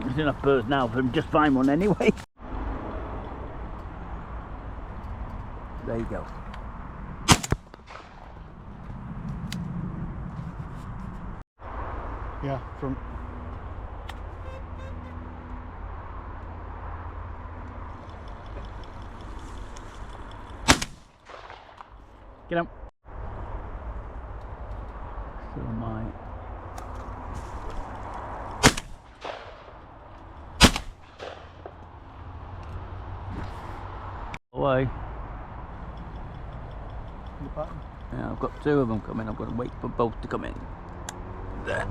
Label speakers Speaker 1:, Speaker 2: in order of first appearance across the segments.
Speaker 1: There's enough birds now for him just find one anyway. There you go.
Speaker 2: Yeah, front.
Speaker 1: Get him. So my away.
Speaker 2: The pattern.
Speaker 1: Yeah, I've got two of them coming. I've got to wait for both to come in. There.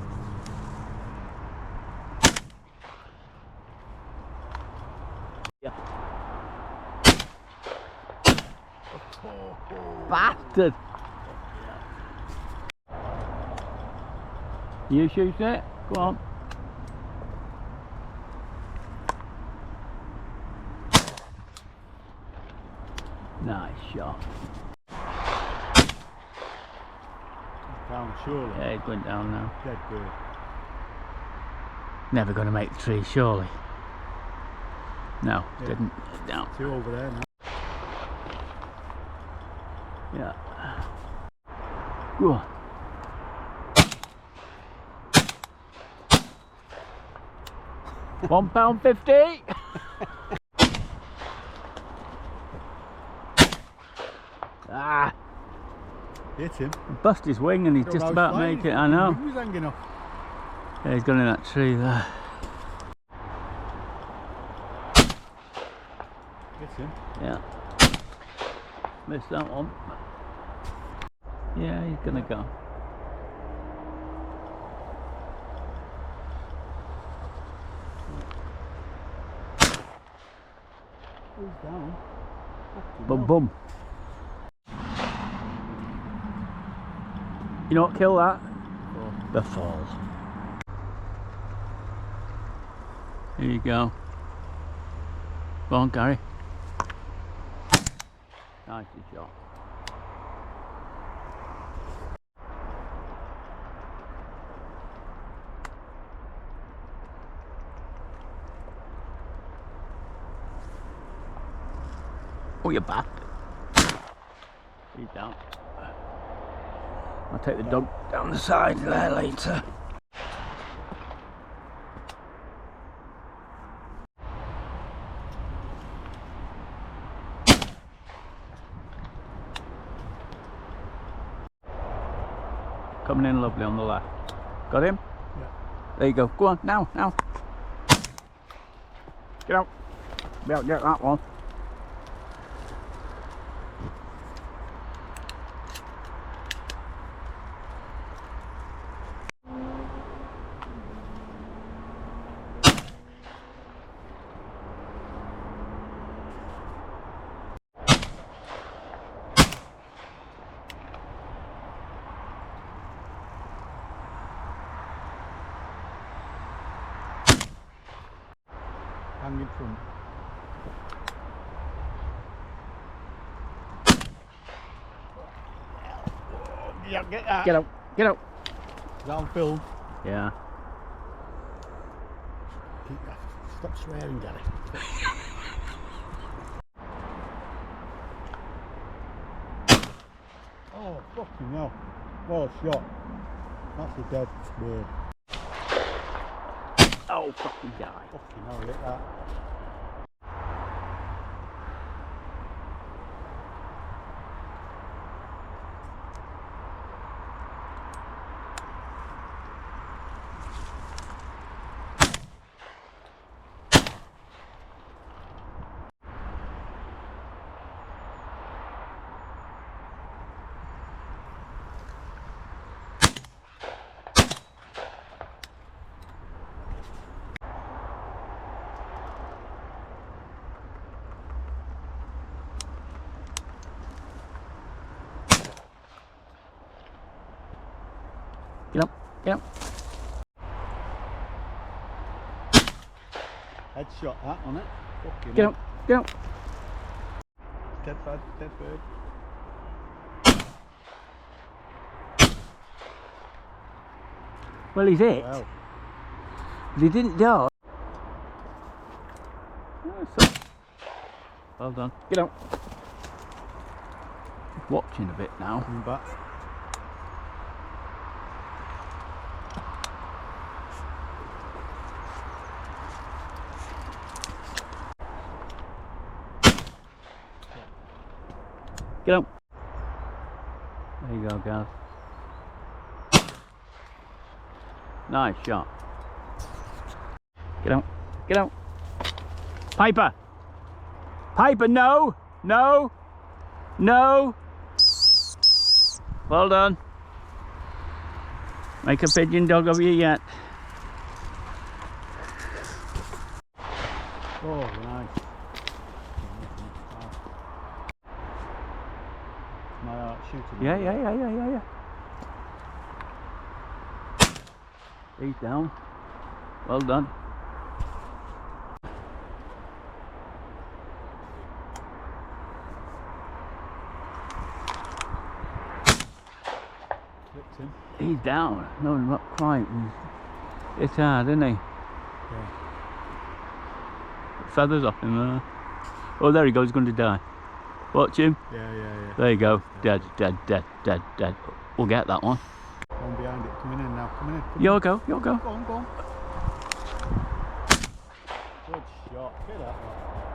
Speaker 1: Yeah. Bastard! You shoot it? Go on. Nice shot.
Speaker 2: Down, surely.
Speaker 1: Yeah, he's going down now.
Speaker 2: Dead bird.
Speaker 1: Never going to make the tree, surely. No,
Speaker 2: Yeah.
Speaker 1: didn't. Down.
Speaker 2: Two over there now.
Speaker 1: Yeah. Go on. £1.50. Ah!
Speaker 2: Hit him.
Speaker 1: Bust his wing and he's just about made it. I know.
Speaker 2: He was hanging off.
Speaker 1: Yeah, he's gone in that tree there.
Speaker 2: Hit him.
Speaker 1: Yeah. Missed that one. Yeah, he's gonna go.
Speaker 2: He's down.
Speaker 1: Boom, boom. You know what killed that?
Speaker 2: Oh.
Speaker 1: The fall. Here you go. Go on, Garry. Nice shot. Oh, you're back. He's down. I'll take the dog down the side there later. Coming in lovely on the left. Got him?
Speaker 2: Yeah.
Speaker 1: There you go. Go on, now, now. Get out. Be able to get that one.
Speaker 2: Hanging front. Yeah, get that.
Speaker 1: Get out. Get out.
Speaker 2: Is that on film?
Speaker 1: Yeah.
Speaker 2: Keep that. Stop swearing, Garry. Oh, fucking hell. What a shot. That's a dead bird.
Speaker 1: Oh, fucking die.
Speaker 2: Fucking hell, hit that.
Speaker 1: Get up. Get up.
Speaker 2: Headshot that on it. Fucking
Speaker 1: Get
Speaker 2: hell.
Speaker 1: up. Get up.
Speaker 2: Dead bird, dead bird.
Speaker 1: Well, he's hit.
Speaker 2: Well,
Speaker 1: But he didn't die. Well done. Get out. Watching a bit now.
Speaker 2: Coming back.
Speaker 1: Get out. There you go, Gav. Nice shot. Get out. Get out. Piper. Piper, no. No. No. Well done. Make a pigeon dog of you yet.
Speaker 2: Oh, nice. Am I out shooting?
Speaker 1: Yeah. He's down. Well done.
Speaker 2: Flipped him.
Speaker 1: He's down. No, not quite. It's hard, isn't he?
Speaker 2: Yeah.
Speaker 1: Feathers off him there. Oh, there he goes. He's going to die. Watch him.
Speaker 2: Yeah.
Speaker 1: There you go. Dead. We'll get that one.
Speaker 2: One behind it. Coming in now. Coming in.
Speaker 1: You'll go.
Speaker 2: Go on. Good shot. Get that one.